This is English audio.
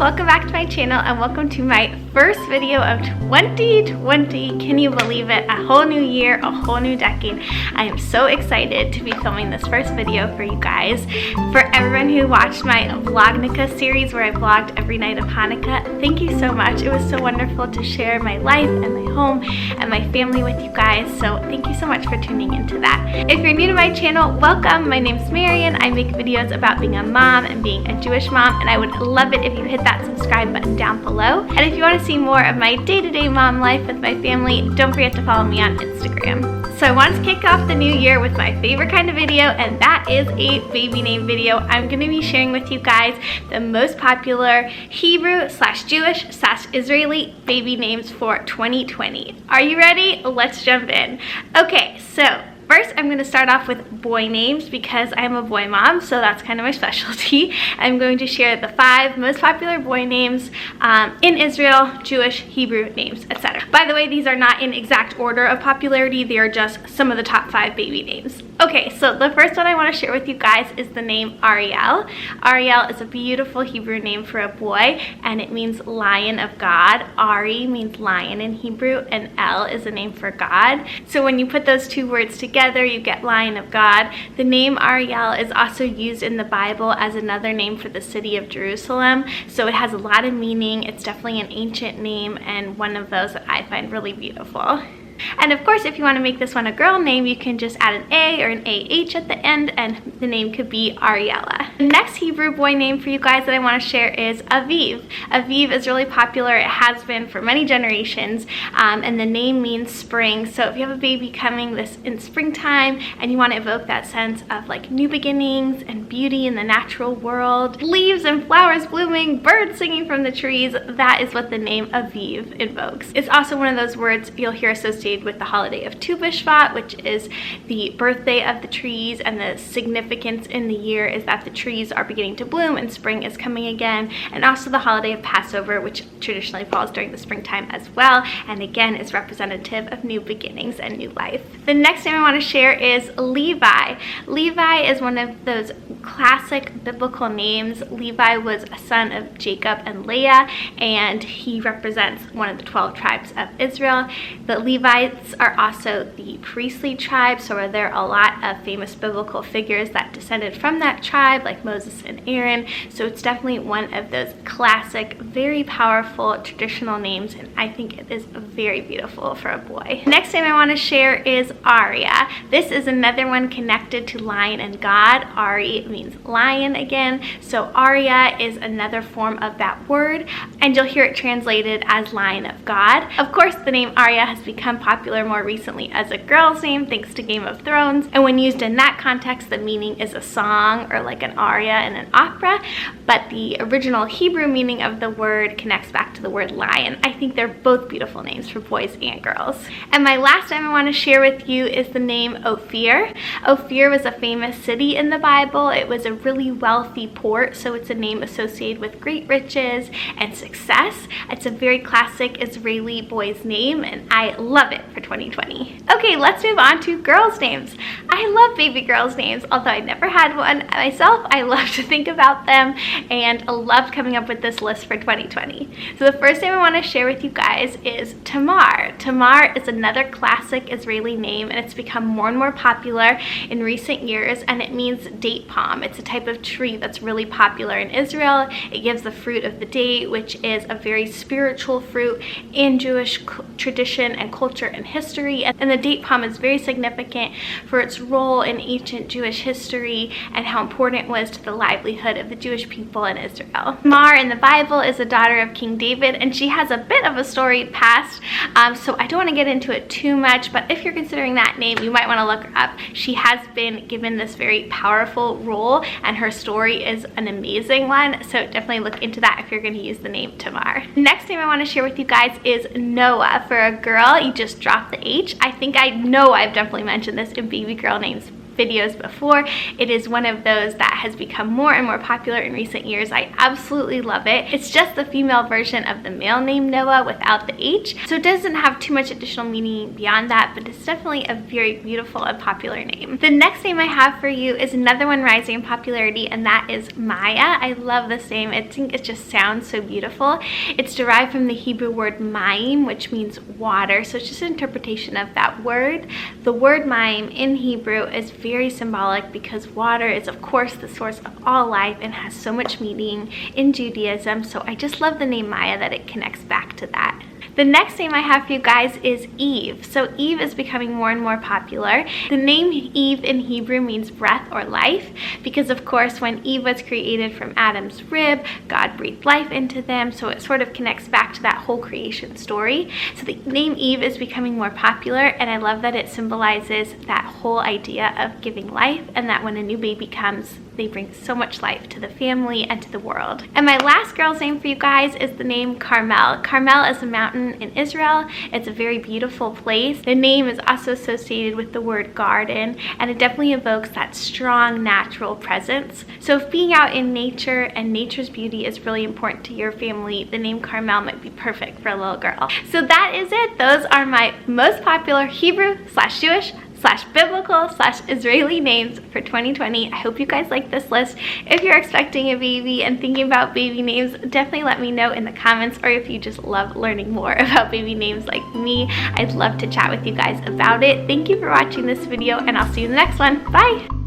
welcome back to my channel and welcome to my first video of 2020. Can you believe it? A whole new year, a whole new decade. I am so excited to be filming this first video for you guys. For everyone who watched my Vlognica series where I vlogged every night of Hanukkah, thank you so much. It was so wonderful to share my life and my home and my family with you guys, so thank you so much for tuning into that. If you're new to my channel, welcome. My name's Marian. I make videos about being a mom and being a Jewish mom, and I would love it if you hit that subscribe button down below. And if you want to see more of my day-to-day mom life with my family, don't forget to follow me on Instagram. So I wanted to kick off the new year with my favorite kind of video, and that is a baby name video. I'm going to be sharing with you guys the most popular Hebrew/Jewish/Israeli baby names for 2020. Are you ready? Let's jump in. Okay, so first, I'm going to start off with boy names because I am a boy mom, so that's kind of my specialty. I'm going to share the 5 most popular boy names in Israel, Jewish, Hebrew names, etc. By the way, these are not in exact order of popularity. They are just some of the top 5 baby names. Okay, so the first one I want to share with you guys is the name Ariel. Ariel is a beautiful Hebrew name for a boy, and it means lion of God. Ari means lion in Hebrew, and El is a name for God. So when you put those two words together, you get Lion of God. The name Ariel is also used in the Bible as another name for the city of Jerusalem, so it has a lot of meaning. It's definitely an ancient name and one of those that I find really beautiful. And of course, if you want to make this one a girl name, you can just add an A or an AH at the end, and the name could be Ariella. The next Hebrew boy name for you guys that I want to share is Aviv. Aviv is really popular. It has been for many generations, and the name means spring. So if you have a baby coming in springtime and you want to evoke that sense of like new beginnings and beauty in the natural world, leaves and flowers blooming, birds singing from the trees, that is what the name Aviv invokes. It's also one of those words you'll hear associated with the holiday of Tu B'Shvat, which is the birthday of the trees, and the significance in the year is that the trees are beginning to bloom and spring is coming again, and also the holiday of Passover, which traditionally falls during the springtime as well, and again is representative of new beginnings and new life. The next name I want to share is Levi. Levi is one of those classic biblical names. Levi was a son of Jacob and Leah, and he represents one of the 12 tribes of Israel. The Levites are also the priestly tribe, so are there a lot of famous biblical figures that descended from that tribe, like Moses and Aaron. So it's definitely one of those classic, very powerful traditional names, and I think it is very beautiful for a boy. Next name I want to share is Aria. This is another one connected to lion and God. Ari means lion again, so Aria is another form of that word, and you'll hear it translated as lion of God. Of course, the name Aria has become popular more recently as a girl's name thanks to Game of Thrones, and when used in that context, the meaning is a song or like an aria in an opera, but the original Hebrew meaning of the word connects back to the word lion. I think they're both beautiful names for boys and girls. And my last name I want to share with you is the name Ophir. Ophir was a famous city in the Bible. It was a really wealthy port, so it's a name associated with great riches and success. It's a very classic Israeli boy's name, and I love it for 2020. Okay, let's move on to girls' names. I love baby girls' names, although I never had one myself. I love to think about them and loved coming up with this list for 2020. So the first name I want to share with you guys is Tamar. Tamar is another classic Israeli name, and it's become more and more popular in recent years, and it means date palm. It's a type of tree that's really popular in Israel. It gives the fruit of the date, which is a very spiritual fruit in Jewish tradition and culture and history, and the date palm is very significant for its role in ancient Jewish history and how important it was to the livelihood of the Jewish people in Israel. Tamar in the Bible is a daughter of King David, and she has a bit of a storied past, so I don't want to get into it too much, but if you're considering that name, you might want to look her up. She has been given this very powerful role, and her story is an amazing one, so definitely look into that if you're going to use the name Tamar. Next name I want to share with you guys is Noah. For a girl, you just drop the H. I think I know I've definitely mentioned this in baby girl names videos before. It is one of those that has become more and more popular in recent years. I absolutely love it. It's just the female version of the male name Noah without the H, so it doesn't have too much additional meaning beyond that, but it's definitely a very beautiful and popular name. The next name I have for you is another one rising in popularity, and that is Maya. I love this name. I think it just sounds so beautiful. It's derived from the Hebrew word mayim, which means water, so it's just an interpretation of that word. The word mayim in Hebrew is very symbolic because water is of course the source of all life and has so much meaning in Judaism, so I just love the name Maya that it connects back to that. The next name I have for you guys is Eve. So Eve is becoming more and more popular. The name Eve in Hebrew means breath or life because of course when Eve was created from Adam's rib, God breathed life into them, so it sort of connects back to that whole creation story. So the name Eve is becoming more popular, and I love that it symbolizes that whole idea of giving life, and that when a new baby comes, they bring so much life to the family and to the world. And my last girl's name for you guys is the name Carmel. Carmel is a mountain in Israel. It's a very beautiful place. The name is also associated with the word garden, and it definitely evokes that strong natural presence. So if being out in nature and nature's beauty is really important to your family, the name Carmel might be perfect for a little girl. So that is it. Those are my most popular Hebrew/Jewish /biblical/Israeli names for 2020. I hope you guys like this list. If you're expecting a baby and thinking about baby names, definitely let me know in the comments, or if you just love learning more about baby names like me, I'd love to chat with you guys about it. Thank you for watching this video, and I'll see you in the next one. Bye!